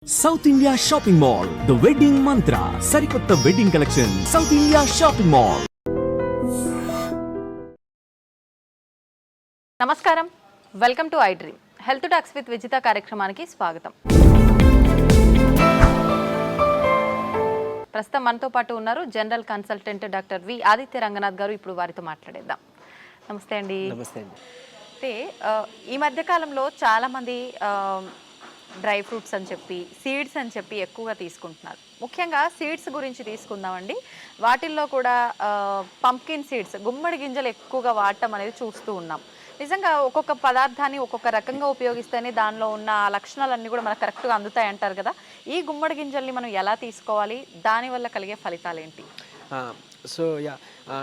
South India shopping mall the wedding Mantra సరికొత్త wedding collection South India shopping mall. నమస్కారం, welcome to I dream. Health talks with Vijitha కార్యక్రమానికి స్వాగతం. ప్రస్తుతం మనతో పాటు ఉన్నారు general consultant doctor V Aditya Ranganath garu. ఇప్పుడు వారితో మాట్లాడేద్దాం. నమస్తే అండి. నమస్తే అండి. అయితే ఈ మధ్యకాలంలో చాలామంది డ్రై ఫ్రూట్స్ అని చెప్పి సీడ్స్ అని చెప్పి ఎక్కువగా తీసుకుంటున్నారు. ముఖ్యంగా సీడ్స్ గురించి తీసుకుందామండి. వాటిల్లో కూడా పంప్కిన్ సీడ్స్, గుమ్మడి గింజలు ఎక్కువగా వాడటం అనేది చూస్తూ ఉన్నాం. నిజంగా ఒక్కొక్క పదార్థాన్ని ఒక్కొక్క రకంగా ఉపయోగిస్తేనే దానిలో ఉన్న లక్షణాలన్నీ కూడా మనకు కరెక్ట్గా అందుతాయి అంటారు కదా. ఈ గుమ్మడి గింజల్ని మనం ఎలా తీసుకోవాలి, దానివల్ల కలిగే ఫలితాలు ఏంటి? సో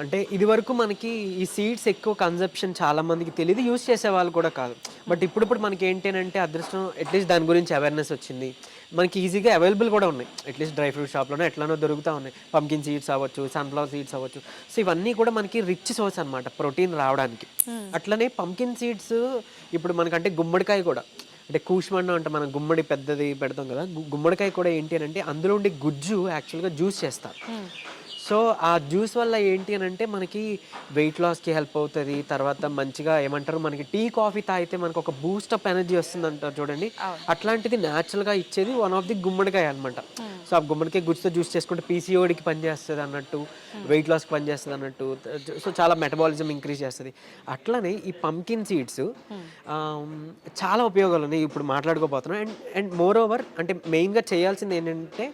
అంటే ఇది వరకు మనకి ఈ సీడ్స్ ఎక్కువ కన్జప్షన్ చాలా మందికి తెలియదు, యూస్ చేసే వాళ్ళు కూడా కాదు. బట్ ఇప్పుడు మనకి ఏంటంటే అదృష్టం, అట్లీస్ట్ దాని గురించి అవేర్నెస్ వచ్చింది. మనకి ఈజీగా అవైలబుల్ కూడా ఉన్నాయి. అట్లీస్ట్ డ్రై ఫ్రూట్ షాప్లోనే ఎట్లానో దొరుకుతూ ఉన్నాయి. పంకిన్ సీడ్స్ అవ్వచ్చు, సన్ఫ్లవర్ సీడ్స్ అవ్వచ్చు. సో ఇవన్నీ కూడా మనకి రిచ్ సోర్స్ అనమాట ప్రోటీన్ రావడానికి. అట్లనే పంకిన్ సీడ్స్ ఇప్పుడు మనకంటే గుమ్మడికాయ కూడా, అంటే కూష్మన్న అంటే మనం గుమ్మడి పెద్దది పెడతాం కదా, గుమ్మడికాయ కూడా ఏంటి అంటే అందులో ఉండే గుజ్జు యాక్చువల్గా జ్యూస్ చేస్తారు. సో ఆ జ్యూస్ వల్ల ఏంటి అని అంటే మనకి వెయిట్ లాస్కి హెల్ప్ అవుతుంది. తర్వాత మంచిగా ఏమంటారు, మనకి టీ కాఫీ తాగితే మనకు ఒక బూస్టప్ ఎనర్జీ వస్తుంది అంటారు చూడండి, అట్లాంటిది న్యాచురల్గా ఇచ్చేది వన్ ఆఫ్ ది గుమ్మడికాయ అనమాట. సో ఆ గుమ్మడికాయ గుజ్జుతో జ్యూస్ చేసుకుంటే పీసీఓడికి పనిచేస్తుంది అన్నట్టు, వెయిట్ లాస్కి పనిచేస్తుంది అన్నట్టు. సో చాలా మెటబాలిజం ఇంక్రీజ్ చేస్తుంది. అట్లనే ఈ పంకిన్ సీడ్స్ చాలా ఉపయోగాలు ఉన్నాయి, ఇప్పుడు మాట్లాడుకోబోతున్నాం. అండ్ మోర్ ఓవర్ అంటే మెయిన్గా చేయాల్సింది ఏంటంటే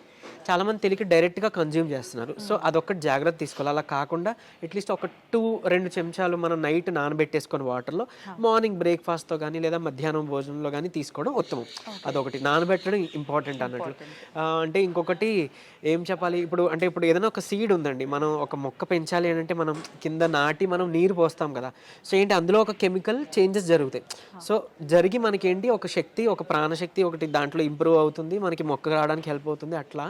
చాలామంది తెలియక డైరెక్ట్గా కన్జ్యూమ్ చేస్తున్నారు. సో అదొక్కటి జాగ్రత్త తీసుకోవాలి. అలా కాకుండా అట్లీస్ట్ ఒక 2 చెంచాలు మనం నైట్ నానబెట్టేసుకొని వాటర్లో మార్నింగ్ బ్రేక్ఫాస్ట్తో కానీ లేదా మధ్యాహ్నం భోజనంలో కానీ తీసుకోవడం ఉత్తమం. అదొకటి, నానబెట్టడం ఇంపార్టెంట్ అన్నట్లు. అంటే ఇంకొకటి ఏం చెప్పాలి, ఇప్పుడు ఏదైనా ఒక సీడ్ ఉందండి, మనం ఒక మొక్క పెంచాలి అని అంటే మనం కింద నాటి మనం నీరు పోస్తాం కదా. సో ఏంటి, అందులో ఒక కెమికల్ చేంజెస్ జరుగుతాయి. సో జరిగి మనకేంటి ఒక శక్తి, ఒక ప్రాణశక్తి ఒకటి దాంట్లో ఇంప్రూవ్ అవుతుంది, మనకి మొక్క రావడానికి హెల్ప్ అవుతుంది. అట్లా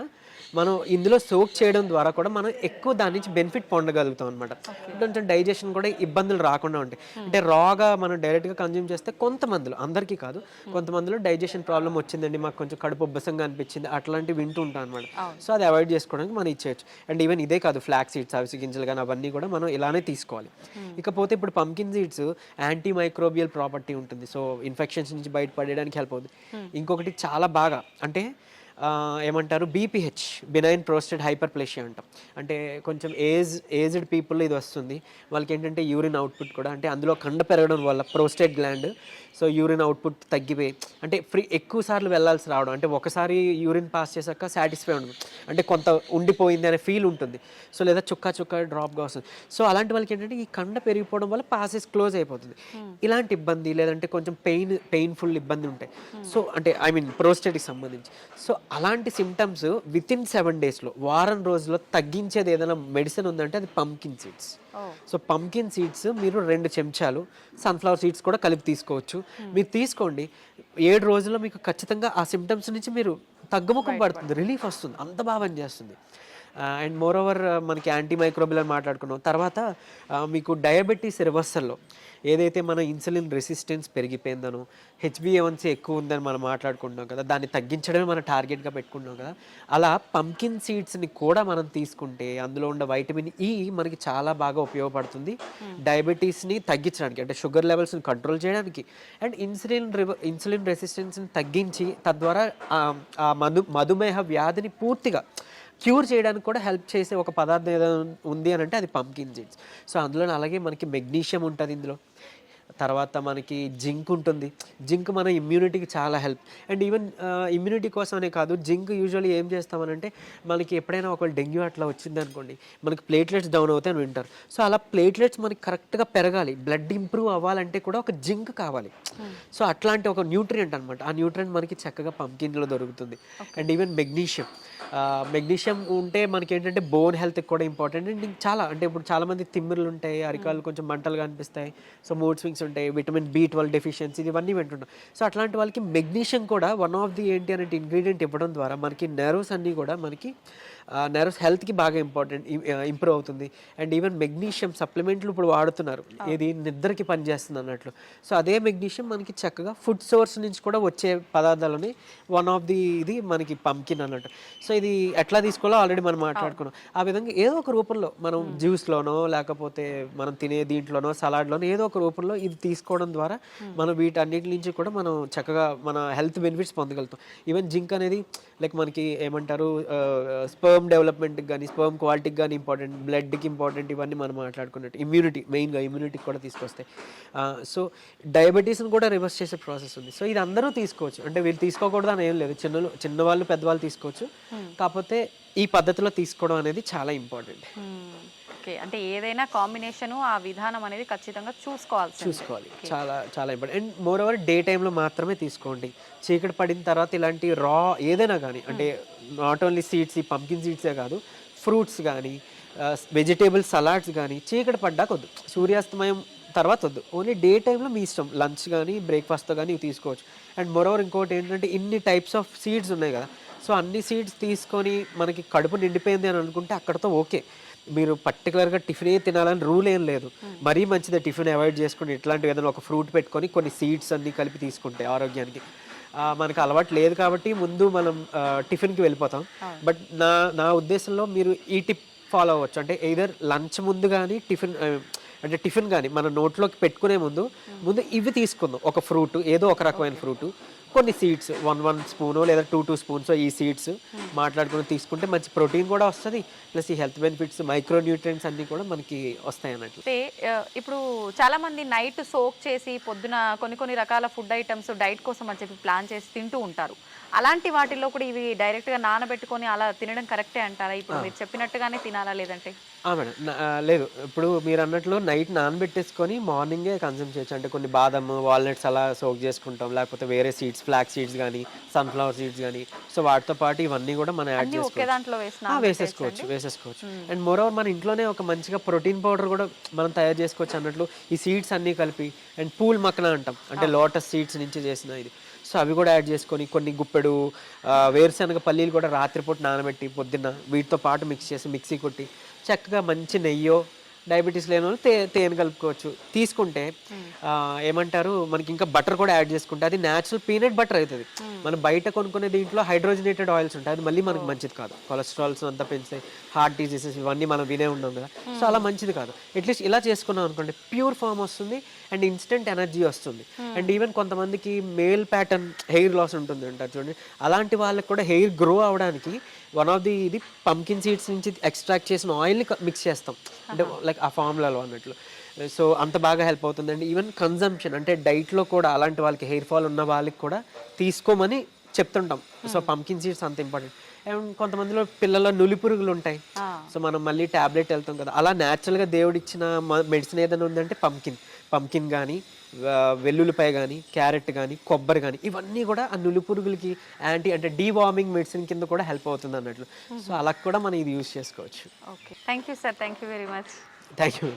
మనం ఇందులో సోక్ చేయడం ద్వారా కూడా మనం ఎక్కువ దాని నుంచి బెనిఫిట్ పొందగలుగుతాం అనమాట. కొంచెం డైజెషన్ కూడా ఇబ్బందులు రాకుండా ఉంటాయి. అంటే రాగా మనం డైరెక్ట్గా కన్జ్యూమ్ చేస్తే కొంతమందిలో, అందరికీ కాదు, కొంతమందిలో డైజెషన్ ప్రాబ్లం వచ్చిందండి, మాకు కొంచెం కడుపు ఉబ్బసంగా అనిపించింది, అట్లాంటివి వింటూ ఉంటాం అనమాట. సో అది అవాయిడ్ చేసుకోవడానికి మనం ఇచ్చేయచ్చు. అండ్ ఈవెన్ ఇదే కాదు, ఫ్లాక్ సీడ్స్, అవిసె గింజలు కానీ అవన్నీ కూడా మనం ఇలానే తీసుకోవాలి. ఇకపోతే ఇప్పుడు pumpkin seeds anti microbial property ఉంటుంది. సో ఇన్ఫెక్షన్స్ నుంచి బయటపడడానికి హెల్ప్ అవుతుంది. ఇంకొకటి చాలా బాగా అంటే ఏమంటారు, బీపీహెచ్, బినైన్ ప్రోస్టేట్ హైపర్ప్లేషియా అంటాం. అంటే కొంచెం ఏజ్డ్ పీపుల్ ఇది వస్తుంది. వాళ్ళకి ఏంటంటే యూరిన్ అవుట్పుట్ కూడా, అంటే అందులో కండ పెరగడం వల్ల prostate gland, so urine output తగ్గిపోయి అంటే ఎక్కువ సార్లు వెళ్ళాల్సి రావడం, అంటే ఒకసారి యూరిన్ పాస్ చేశాక సాటిస్ఫై ఉండదు, అంటే కొంత ఉండిపోయింది అనే ఫీల్ ఉంటుంది. సో లేదా చుక్క డ్రాప్గా వస్తుంది. సో అలాంటి వాళ్ళకి ఏంటంటే ఈ కండ పెరిగిపోవడం వల్ల పాసెస్ క్లోజ్ అయిపోతుంది. ఇలాంటి ఇబ్బంది, లేదంటే కొంచెం పెయిన్ఫుల్ ఇబ్బంది ఉంటాయి. సో అంటే ప్రోస్టేట్కి సంబంధించి. సో అలాంటి సిమ్టమ్స్ వితిన్ 7 daysలో, వారం రోజుల్లో తగ్గించేది ఏదైనా మెడిసిన్ ఉందంటే అది pumpkin seeds. So pumpkin seeds మీరు 2 చెంచాలు, సన్ఫ్లవర్ సీడ్స్ కూడా కలిపి తీసుకోవచ్చు. మీరు తీసుకోండి, 7 రోజుల్లో మీకు ఖచ్చితంగా ఆ సిమ్టమ్స్ నుంచి మీరు తగ్గుముఖం పడుతుంది, రిలీఫ్ వస్తుంది, అంత బాగా పనిచేస్తుంది. అండ్ మోర్ ఓవర్ మనకి యాంటీ మైక్రోబియల్ అని మాట్లాడుకున్నాం. తర్వాత మీకు డయాబెటీస్ రివర్సల్లో ఏదైతే మన ఇన్సులిన్ రెసిస్టెన్స్ పెరిగిపోయిందనో, హెచ్బిఏవన్సీ ఎక్కువ ఉందని మనం మాట్లాడుకుంటున్నాం కదా, దాన్ని తగ్గించడమే మనం టార్గెట్గా పెట్టుకుంటున్నాం కదా. అలా పంకిన్ సీడ్స్ని కూడా మనం తీసుకుంటే అందులో ఉన్న వైటమిన్ ఈ మనకి చాలా బాగా ఉపయోగపడుతుంది డయాబెటీస్ని తగ్గించడానికి, అంటే షుగర్ లెవెల్స్ని కంట్రోల్ చేయడానికి. అండ్ ఇన్సులిన్ రెసిస్టెన్స్ని తగ్గించి తద్వారా ఆ మధుమేహ వ్యాధిని పూర్తిగా క్యూర్ చేయడానికి కూడా హెల్ప్ చేసే ఒక పదార్థం ఏదైనా ఉంది అని అంటే అది పంకిన్ సీడ్స్. సో అందులో అలాగే మనకి మెగ్నీషియం ఉంటుంది ఇందులో, తర్వాత మనకి జింక్ ఉంటుంది. జింక్ మన ఇమ్యూనిటీకి చాలా హెల్ప్. అండ్ ఈవెన్ ఇమ్యూనిటీ కోసమనే కాదు, జింక్ యూజువల్లీ ఏం చేస్తామనంటే మనకి ఎప్పుడైనా ఒక డెంగ్యూ అట్లా వచ్చింది అనుకోండి, మనకి ప్లేట్లెట్స్ డౌన్ అవుతాయి అని వింటారు. సో అలా ప్లేట్లెట్స్ మనకి కరెక్ట్గా పెరగాలి, బ్లడ్ ఇంప్రూవ్ అవ్వాలంటే కూడా ఒక జింక్ కావాలి. సో అట్లాంటి ఒక న్యూట్రియంట్ అనమాట, ఆ న్యూట్రియంట్ మనకి చక్కగా పంకిన్లో దొరుకుతుంది. అండ్ ఈవెన్ మెగ్నీషియం ఉంటే మనకి ఏంటంటే బోన్ హెల్త్కి కూడా ఇంపార్టెంట్. అండ్ చాలా అంటే ఇప్పుడు చాలామంది తిమ్మిర్లు ఉంటాయి, అరికాలు కొంచెం మంటలుగా అనిపిస్తాయి, సో మూడ్ స్వింగ్స్ ఉంటాయి, విటమిన్ B12 డెఫిషియన్సీ, ఇవన్నీ వింటున్నాం. సో అట్లాంటి వాళ్ళకి మెగ్నీషియం కూడా వన్ ఆఫ్ ది ఏంటి అంటే ఇంగ్రీడియంట్ ఇవ్వడం ద్వారా మనకి నర్వ్స్ అన్నీ కూడా మనకి నర్వ్స్ హెల్త్కి బాగా ఇంప్రూవ్ అవుతుంది. అండ్ ఈవెన్ మెగ్నీషియం సప్లిమెంట్లు ఇప్పుడు వాడుతున్నారు, ఇది నిద్రకి పనిచేస్తుంది అన్నట్లు. సో అదే మెగ్నీషియం మనకి చక్కగా ఫుడ్ సోర్స్ నుంచి కూడా వచ్చే పదార్థాలని వన్ ఆఫ్ ది ఇది మనకి పంకిన్ అన్నట్టు. సో ఇది ఎట్లా తీసుకోవాలో ఆల్రెడీ మనం మాట్లాడుకున్నాం. ఆ విధంగా ఏదో ఒక రూపంలో మనం జ్యూస్లోనో లేకపోతే మనం తినే దీంట్లోనో సలాడ్లోనో ఏదో ఒక రూపంలో ఇది తీసుకోవడం ద్వారా మనం వీటన్నిటి నుంచి కూడా మనం చక్కగా మన హెల్త్ బెనిఫిట్స్ పొందగలుగుతాం. ఈవెన్ జింక్ అనేది లైక్ మనకి ఏమంటారు స్పర్మ్ డెవలప్మెంట్కి కానీ స్పర్మ్ క్వాలిటీకి కానీ ఇంపార్టెంట్, బ్లడ్కి ఇంపార్టెంట్, ఇవన్నీ మనం మాట్లాడుకున్నట్టు ఇమ్యూనిటీ, మెయిన్గా ఇమ్యూనిటీకి కూడా తీసుకొస్తాయి. సో డయాబెటీస్ని కూడా రివర్స్ చేసే ప్రాసెస్ ఉంది. సో ఇది అందరూ తీసుకోవచ్చు, అంటే వీళ్ళు తీసుకోకూడదు అని ఏం లేదు, చిన్నవాళ్ళు పెద్దవాళ్ళు తీసుకోవచ్చు. కాకపోతే ఈ పద్ధతిలో తీసుకోవడం అనేది చాలా ఇంపార్టెంట్. ఓకే, అంటే ఏదైనా కాంబినేషను ఆ విధానం అనేది ఖచ్చితంగా చూసుకోవాలి. చాలా చాలా important. And more over day టైంలో మాత్రమే తీసుకోండి. చీకటి పడిన తర్వాత ఇలాంటి రా ఏదైనా కానీ, అంటే నాట్ ఓన్లీ సీడ్స్, ఈ పంకిన్ సీడ్సే కాదు, ఫ్రూట్స్ కానీ వెజిటేబుల్ సలాడ్స్ కానీ చీకటి పడ్డాక వద్దు, సూర్యాస్తమయం తర్వాత వద్దు. ఓన్లీ డే టైంలో మీ ఇష్టం, లంచ్ కానీ బ్రేక్ఫాస్ట్తో కానీ ఇవి తీసుకోవచ్చు. అండ్ మోర్ ఓవర్ ఇంకోటి ఏంటంటే ఇన్ని టైప్స్ ఆఫ్ సీడ్స్ ఉన్నాయి కదా, సో అన్ని సీడ్స్ తీసుకొని మనకి కడుపు నిండిపోయింది అని అనుకుంటే అక్కడతో ఓకే. మీరు పర్టికులర్గా టిఫినే తినాలని రూల్ ఏం లేదు. మరీ మంచిదే టిఫిన్ అవాయిడ్ చేసుకుని ఇట్లాంటివి ఏదైనా ఒక ఫ్రూట్ పెట్టుకొని కొన్ని సీడ్స్ అన్నీ కలిపి తీసుకుంటే ఆరోగ్యానికి. మనకు అలవాటు లేదు కాబట్టి ముందు మనం టిఫిన్కి వెళ్ళిపోతాం. బట్ నా ఉద్దేశంలో మీరు ఈ టిప్ ఫాలో అవ్వచ్చు. అంటే ఎయిదర్ లంచ్ ముందు కానీ టిఫిన్ కానీ మన నోట్లోకి పెట్టుకునే ముందు ఇవి తీసుకుందాం. ఒక ఫ్రూట్, ఏదో ఒక రకమైన ఫ్రూటు, కొన్ని సీడ్స్, 1 స్పూను లేదా 2 స్పూన్స్ ఈ సీడ్స్ మాట్లాడుకుని తీసుకుంటే మంచి ప్రోటీన్ కూడా వస్తుంది, ప్లస్ ఈ హెల్త్ బెనిఫిట్స్, మైక్రో న్యూట్రియంట్స్ అన్నీ కూడా మనకి వస్తాయి అన్నట్లు. అంటే ఇప్పుడు చాలా మంది నైట్ సోక్ చేసి పొద్దున కొన్ని రకాల ఫుడ్ ఐటమ్స్ డైట్ కోసం అని చెప్పి ప్లాన్ చేసి తింటూ ఉంటారు. అలాంటి వాటిల్లో కూడా ఇవి డైరెక్ట్గా నానబెట్టుకొని అలా తినడం కరెక్టే అంటారా? ఇప్పుడు మీరు చెప్పినట్టుగానే తినాలా లేదంటే? మేడం లేదు, ఇప్పుడు మీరు అన్నట్లు నైట్ నానబెట్టేసుకొని మార్నింగే కన్జ్యూమ్ చేయొచ్చు. అంటే కొన్ని బాదం, వాల్నట్స్ అలా సోక్ చేసుకుంటాం, లేకపోతే వేరే సీడ్స్, ఫ్లాక్స్ సీడ్స్ కానీ సన్ఫ్లవర్ సీడ్స్ కానీ, సో వాటితో పాటు ఇవన్నీ కూడా మనం యాడ్ వేసేసుకోవచ్చు. అండ్ మోర్ ఓవర్ మన ఇంట్లోనే ఒక మంచిగా ప్రోటీన్ పౌడర్ కూడా మనం తయారు చేసుకోవచ్చు అన్నట్లు. ఈ సీడ్స్ అన్నీ కలిపి, అండ్ పూల్ మక్కన అంటాం, అంటే లోటస్ సీడ్స్ నుంచి చేసిన ఇది, సో అవి కూడా యాడ్ చేసుకొని కొన్ని గుప్పెడు వేరుశనగ పల్లీలు కూడా రాత్రిపూట నానబెట్టి పొద్దున్న వీటితో పాటు మిక్స్ చేసి మిక్సీ కొట్టి చక్కగా మంచి నెయ్యో, డయాబెటీస్ లేని వాళ్ళు తేనె కలుపుకోవచ్చు. తీసుకుంటే ఏమంటారు మనకి ఇంకా బటర్ కూడా యాడ్ చేసుకుంటే అది న్యాచురల్ పీనట్ బటర్ అవుతుంది. మనం బయట కొనుక్కునే దీంట్లో హైడ్రోజనేటెడ్ ఆయిల్స్ ఉంటాయి, అది మళ్ళీ మనకు మంచిది కాదు, కొలెస్ట్రాల్స్ అంతా పెంచుతాయి, హార్ట్ డిసీజెస్ ఇవన్నీ మనం వినే ఉన్నాం కదా, సో అలా మంచిది కాదు. అట్లీస్ట్ ఇలా చేసుకున్నాం అనుకోండి, ప్యూర్ ఫామ్ వస్తుంది అండ్ ఇన్స్టెంట్ ఎనర్జీ వస్తుంది. అండ్ ఈవెన్ కొంతమందికి మేల్ ప్యాటర్న్ హెయిర్ లాస్ ఉంటుంది అంటారు చూడండి, అలాంటి వాళ్ళకి కూడా హెయిర్ గ్రో అవడానికి వన్ ఆఫ్ ది ఇది పంకిన్ సీడ్స్ నుంచి ఎక్స్ట్రాక్ట్ చేసిన ఆయిల్ని మిక్స్ చేస్తాం, అంటే లైక్ ఆ ఫార్ములాలో అన్నట్లు. సో అంత బాగా హెల్ప్ అవుతుందండి. ఈవెన్ కన్జంప్షన్ అంటే డైట్లో కూడా అలాంటి వాళ్ళకి హెయిర్ ఫాల్ ఉన్న వాళ్ళకి కూడా తీసుకోమని చెప్తుంటాం. సో పంకిన్ సీడ్స్ అంత ఇంపార్టెంట్. అండ్ కొంతమందిలో పిల్లల్లో నులి పురుగులు ఉంటాయి, సో మనం మళ్ళీ ట్యాబ్లెట్ వెళ్తాం కదా, అలా న్యాచురల్గా దేవుడు ఇచ్చిన మెడిసిన్ ఏదైనా ఉందంటే పంకిన్ కానీ, వెల్లుల్లిపాయ కానీ, క్యారెట్ కానీ, కొబ్బరి కానీ, ఇవన్నీ కూడా ఆ నులి పురుగులకి అంటే డీవార్మింగ్ మెడిసిన్ కింద కూడా హెల్ప్ అవుతుంది అన్నట్లు. సో అలా కూడా మనం ఇది యూజ్ చేసుకోవచ్చు. Okay, thank you sir, thank you very much. Thank you.